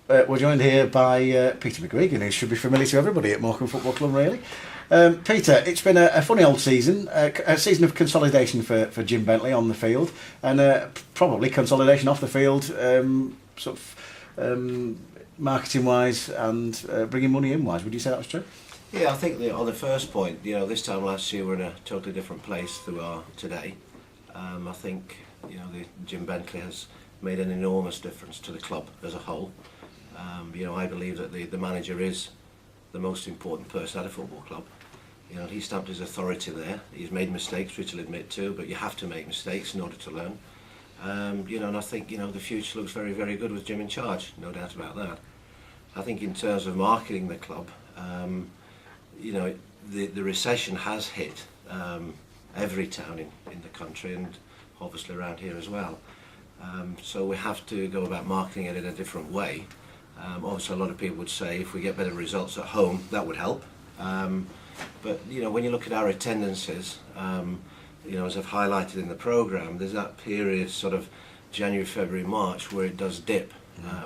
we're joined here by Peter McGuigan, who should be familiar to everybody at Morecambe Football Club, really. Peter, it's been a funny old season, a season of consolidation for Jim Bentley on the field, and probably consolidation off the field, marketing-wise and bringing money in-wise. Would you say that was true? Yeah, I think on the first point, this time last year we're in a totally different place than we are today. I think Jim Bentley has made an enormous difference to the club as a whole. I believe that the manager is the most important person at a football club. He stamped his authority there. He's made mistakes, which he'll admit to, but you have to make mistakes in order to learn. And I think the future looks very, very good with Jim in charge, no doubt about that. I think in terms of marketing the club, the recession has hit every town in the country, and obviously around here as well. So we have to go about marketing it in a different way. Obviously a lot of people would say if we get better results at home, that would help. But when you look at our attendances, as I've highlighted in the programme, there's that period sort of January, February, March where it does dip.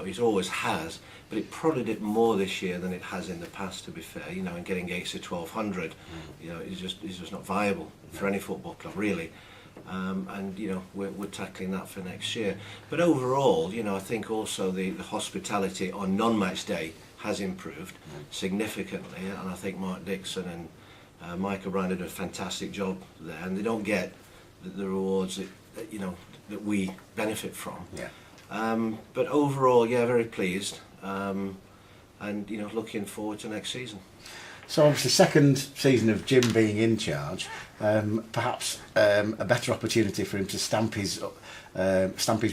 It always has, but it probably dipped more this year than it has in the past, to be fair. And getting gates to 1,200, is just not viable for any football club, really. We're tackling that for next year. But overall, I think also the hospitality on non-match day has improved significantly, and I think Mark Dixon and Mike O'Brien did a fantastic job there, and they don't get the rewards that we benefit from. Yeah. But overall, very pleased, and looking forward to next season. So obviously, second season of Jim being in charge, perhaps a better opportunity for him to stamp his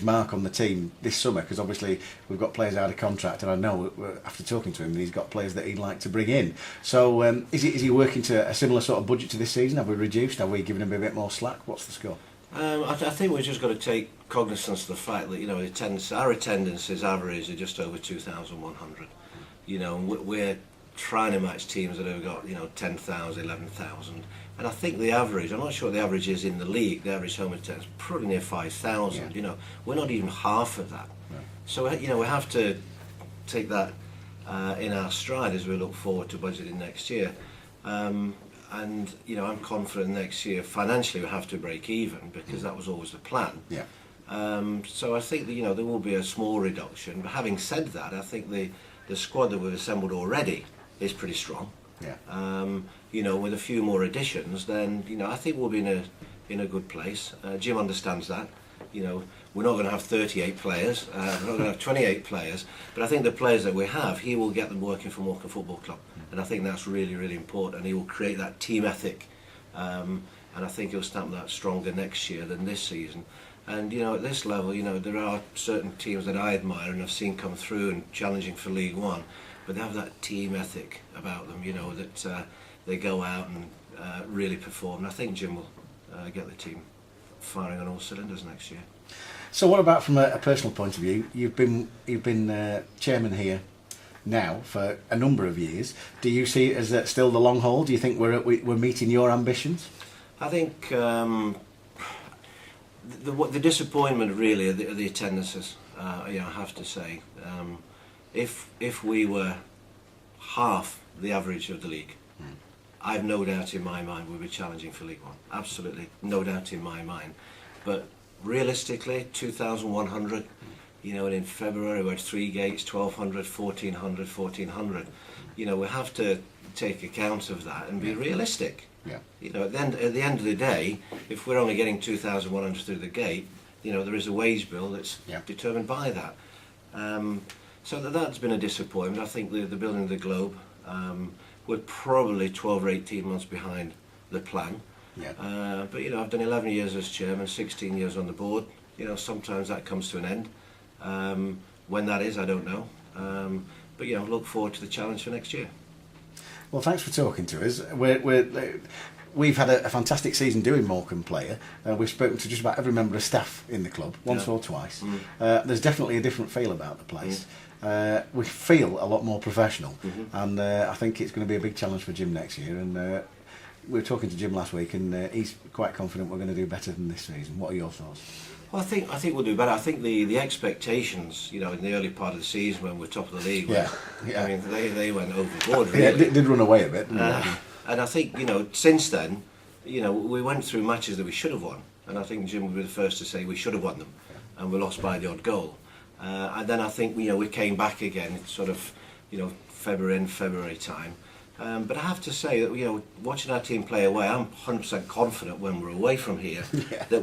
mark on the team this summer, because obviously we've got players out of contract, and I know after talking to him that he's got players that he'd like to bring in. So is he working to a similar sort of budget to this season? Have we reduced? Have we given him a bit more slack? What's the score? I think we've just got to take cognizance of the fact that our attendance is average of just over 2,100. And we're trying to match teams that have got 10,000, 11,000, and I think the average, I'm not sure what the average is in the league, the average home attendance is probably near 5,000. Yeah. We're not even half of that. Right. So we have to take that in our stride as we look forward to budgeting next year. And I'm confident next year financially we have to break even, because that was always the plan. Yeah. So I think that there will be a small reduction, but having said that, I think the squad that we've assembled already is pretty strong. Yeah. With a few more additions, then I think we'll be in a good place. Jim understands that. We're not going to have 38 players. We're not going to have 28 players. But I think the players that we have, he will get them working for Morecambe Football Club, and I think that's really, really important. And he will create that team ethic, and I think he'll stamp that stronger next year than this season. And at this level, there are certain teams that I admire and have seen come through and challenging for League One, but they have that team ethic about them, that they go out and really perform. And I think Jim will get the team firing on all cylinders next year. So what about from a personal point of view? You've been chairman here now for a number of years. Do you see it as still the long haul? Do you think we're meeting your ambitions? I think the disappointment really are the attendances. I have to say, if we were half the average of the league, I've no doubt in my mind we'll be challenging for League One. Absolutely, no doubt in my mind. But realistically, 2,100. And in February we had 3 gates, 1,200, 1,400, 1,400. We have to take account of that and be realistic. Yeah. At the end of the day, if we're only getting 2,100 through the gate, there is a wage bill that's determined by that. So that's been a disappointment. I think the building of the Globe, we're probably 12 or 18 months behind the plan. Yeah. But I've done 11 years as chairman, 16 years on the board. Sometimes that comes to an end. When that is, I don't know. But look forward to the challenge for next year. Well, thanks for talking to us. We've had a fantastic season doing Morecambe Player. We've spoken to just about every member of staff in the club, once or twice. There's definitely a different feel about the place. We feel a lot more professional, and I think it's going to be a big challenge for Jim next year. And we were talking to Jim last week, and he's quite confident we're going to do better than this season. What are your thoughts? Well, I think we'll do better. I think the expectations, you know, in the early part of the season when we're top of the league, Yeah. I mean, they went overboard, Yeah, really. it did run away a bit. Didn't it? And I think, you know, since then, you know, we went through matches that we should have won. And I think Jim would be the first to say we should have won them. And we lost by the odd goal. And then I think, you know, we came back again, sort of, you know, February time. But I have to say that, you know, watching our team play away, I'm 100% confident when we're away from here that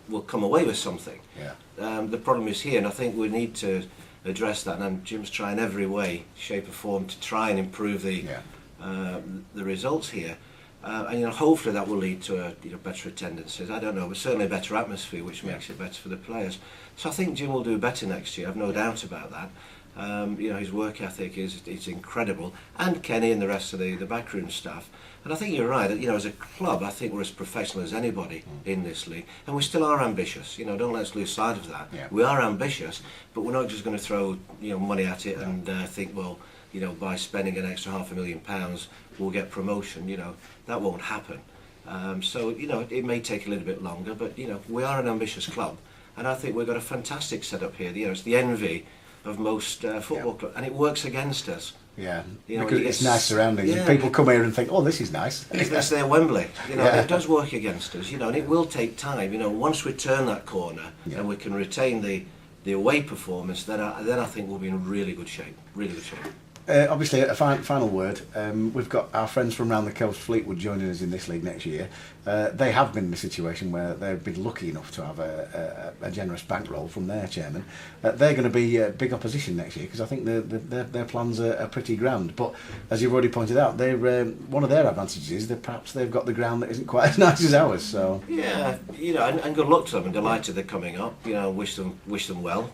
we'll come away with something. Yeah. The problem is here, and I think we need to address that. And Jim's trying every way, shape or form to try and improve the results here. And you know, hopefully that will lead to better attendances. I don't know, but certainly a better atmosphere, which makes it better for the players. So I think Jim will do better next year. I've no doubt about that. You know, his work ethic is incredible, and Kenny and the rest of the backroom staff. And I think you're right. You know, as a club, I think we're as professional as anybody in this league, and we still are ambitious. You know, don't let's lose sight of that. Yeah. We are ambitious, but we're not just going to throw money at it and think, well, you know, by spending an extra £500,000 we'll get promotion. You know, that won't happen. So you know, it may take a little bit longer, but you know, we are an ambitious club, and I think we've got a fantastic setup here. You know, it's the envy of most football clubs, and it works against us. Yeah, You know, because it's nice surroundings. Yeah. People come here and think, oh, this is nice. It's their Wembley. You know, Yeah. it does work against us. You know, and it will take time. You know, once we turn that corner and we can retain the away performance, then I think we'll be in really good shape. Really good shape. Obviously, a final word. We've got our friends from around the coast, Fleetwood, joining us in this league next year. They have been in a situation where they've been lucky enough to have a generous bankroll from their chairman. They're going to be big opposition next year because I think their plans are pretty grand. But as you've already pointed out, one of their advantages is that perhaps they've got the ground that isn't quite as nice as ours. So Yeah, you know, and good luck to them. I'm delighted they're coming up. You know, wish them well.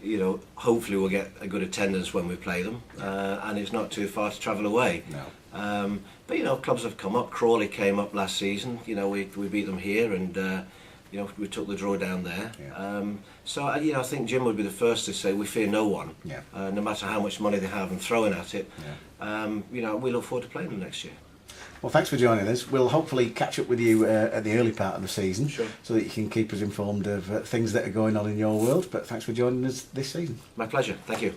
You know, hopefully we'll get a good attendance when we play them, and it's not too far to travel away. No. But you know, clubs have come up. Crawley came up last season. You know, we beat them here, and you know, we took the draw down there. Yeah. So you know, I think Jim would be the first to say we fear no one, Yeah. no matter how much money they have and throwing at it. Yeah. You know, we look forward to playing them next year. Well, thanks for joining us. We'll hopefully catch up with you at the early part of the season, Sure. so that you can keep us informed of things that are going on in your world. But thanks for joining us this season. My pleasure. Thank you.